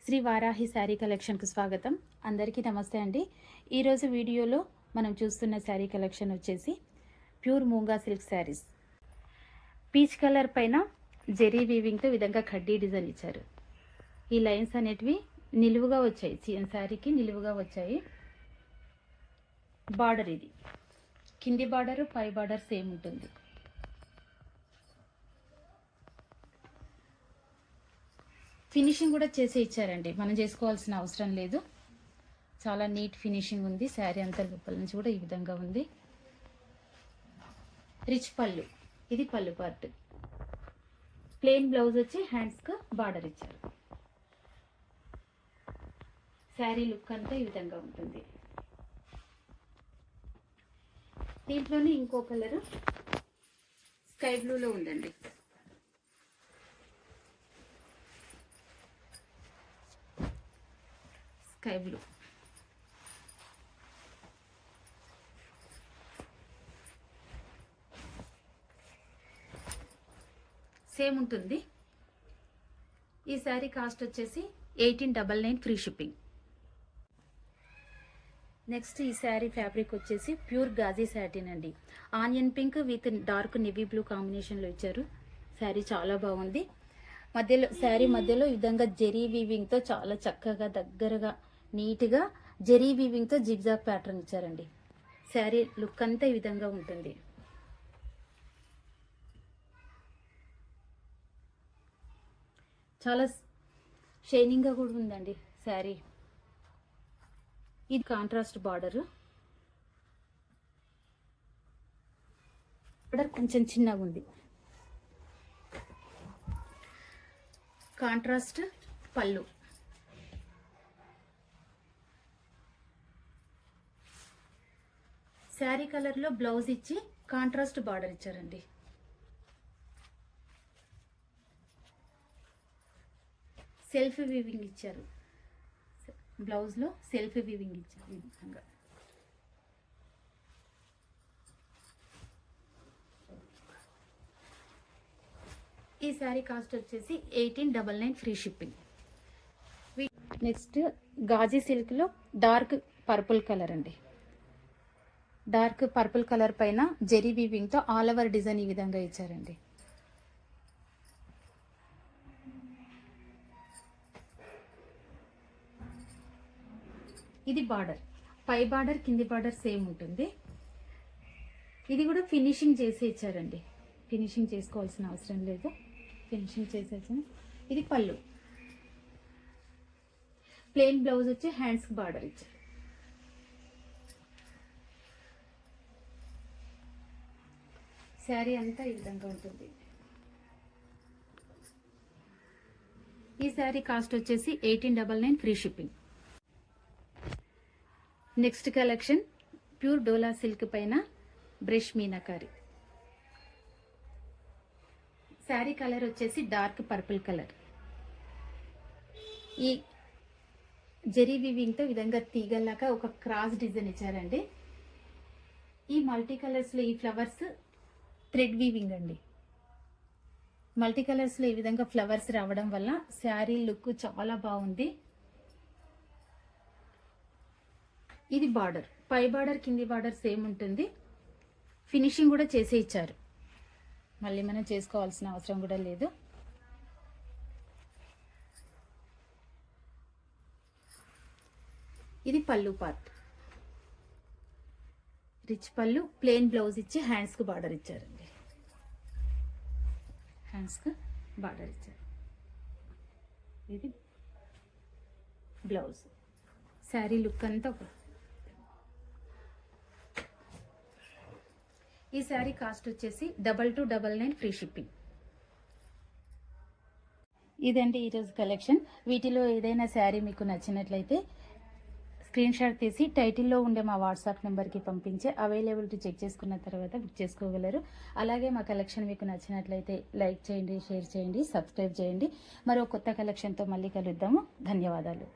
శ్రీ వారాహి శారీ కలెక్షన్కు స్వాగతం. అందరికీ నమస్తే అండి. ఈరోజు వీడియోలో మనం చూస్తున్న శారీ కలెక్షన్ వచ్చేసి pure మూంగా silk saris. Peach colour పైన జెరీ వీవింగ్తో విధంగా కడ్డీ డిజైన్ ఇచ్చారు. ఈ లైన్స్ అనేటివి నిలువుగా వచ్చాయి, శారీకి నిలువుగా వచ్చాయి. బార్డర్ ఇది కింది బార్డర్ పై బార్డర్ సేమ్ ఉంటుంది. ఫినిషింగ్ కూడా చేసి ఇచ్చారండి, మనం చేసుకోవాల్సిన అవసరం లేదు. చాలా నీట్ ఫినిషింగ్ ఉంది. శారీ అంతా లోపల నుంచి కూడా ఈ విధంగా ఉంది. రిచ్ పళ్ళు, ఇది పళ్ళు పార్ట్. ప్లెయిన్ బ్లౌజ్ వచ్చి హ్యాండ్స్కి బార్డర్ ఇచ్చారు. శారీ లుక్ అంతా ఈ విధంగా ఉంటుంది. దీంట్లోనే ఇంకో కలరు స్కై బ్లూలో ఉందండి. స్కై బ్లూ సేమ్ ఉంటుంది. ఈ శారీ కాస్ట్ వచ్చేసి 1899 ఫ్రీ షిప్పింగ్. నెక్స్ట్ ఈ శారీ ఫ్యాబ్రిక్ వచ్చేసి ప్యూర్ గాజీ సాటిన్ అండి. Onion pink with dark navy blue కాంబినేషన్లో ఇచ్చారు. శారీ చాలా బాగుంది. శారీ మధ్యలో ఈ విధంగా జెరీ వీవింగ్తో చాలా చక్కగా దగ్గరగా నీట్గా జెరీ వీవింగ్తో జిగ్జాగ్ ప్యాటర్న్ ఇచ్చారండి. శారీ లుక్ అంతా ఈ విధంగా ఉంటుంది. చాలా షైనింగ్గా కూడా ఉందండి శారీ. ఇది కాంట్రాస్ట్ బార్డర్ కొంచెం చిన్నగా ఉంది. కాంట్రాస్ట్ పళ్ళు, శారీ కలర్లో బ్లౌజ్ ఇచ్చి కాంట్రాస్ట్ బార్డర్ ఇచ్చారండి. సెల్ఫ్ వీవింగ్ ఇచ్చారు. బ్లౌజ్లో సెల్ఫ్ వీవింగ్ ఇచ్చారు ఈ విధంగా. ఈ శారీ కాస్ట్ వచ్చేసి 1899 ఫ్రీ షిప్పింగ్. నెక్స్ట్ గాజీ సిల్క్లో డార్క్ పర్పుల్ కలర్ అండి. డార్క్ పర్పుల్ కలర్ పైన జెరీ వీవింగ్తో ఆల్ ఓవర్ డిజైన్ ఈ విధంగా ఇచ్చారండి. ఇది బార్డర్, పై బార్డర్ కింది బార్డర్ సేమ్ ఉంటుంది. ఇది కూడా ఫినిషింగ్ చేసి ఇచ్చారండి. ఫినిషింగ్ చేసుకోవాల్సిన అవసరం లేదు, ఫినిషింగ్ చేసేసాను. ఇది పళ్ళు, ప్లెయిన్ బ్లౌజ్ వచ్చి హ్యాండ్స్కి బార్డర్ ఇచ్చారు. శారీ అంతా ఈ విధంగా ఉంటుంది. ఈ శారీ కాస్ట్ వచ్చేసి 1899 free shipping. Next collection pure dola silk పైన బ్రష్ మీనాకారి. శారీ కలర్ వచ్చేసి డార్క్ పర్పుల్ కలర్. ఈ జెరీ వీవింగ్తో విధంగా తీగల్లాగా ఒక క్రాస్ డిజైన్ ఇచ్చారండి. ఈ మల్టీ కలర్స్లో ఈ ఫ్లవర్స్ థ్రెడ్ వీవింగ్ అండి. మల్టీ కలర్స్లో ఈ విధంగా ఫ్లవర్స్ రావడం వల్ల శారీ లుక్ చాలా బాగుంది. ఇది బార్డర్, పై బార్డర్ కింది బార్డర్ సేమ్ ఉంటుంది. ఫినిషింగ్ కూడా చేసి ఇచ్చారు, మళ్ళీ మనం చేసుకోవాల్సిన అవసరం కూడా లేదు. ఇది పళ్ళు పార్ట్, రిచ్ పళ్ళు, ప్లెయిన్ బ్లౌజ్ ఇచ్చి హ్యాండ్స్కి బార్డర్ ఇచ్చారండి. హ్యాండ్స్కి బార్డర్ ఇచ్చారు. ఇది బ్లౌజ్. శారీ లుక్ అంతా ఒక. ఈ శారీ కాస్ట్ వచ్చేసి 2299 ఫ్రీ షిప్పింగ్. ఇదండి ఈరోజు కలెక్షన్. వీటిలో ఏదైనా శారీ మీకు నచ్చినట్లయితే స్క్రీన్ షాట్ తీసి టైటిల్లో ఉండే మా వాట్సాప్ నెంబర్కి పంపించి అవైలబిలిటీ చెక్ చేసుకున్న తర్వాత బుక్ చేసుకోగలరు. అలాగే మా కలెక్షన్ మీకు నచ్చినట్లయితే లైక్ చేయండి, షేర్ చేయండి, సబ్స్క్రైబ్ చేయండి. మరో కొత్త కలెక్షన్తో మళ్ళీ కలుద్దాము. ధన్యవాదాలు.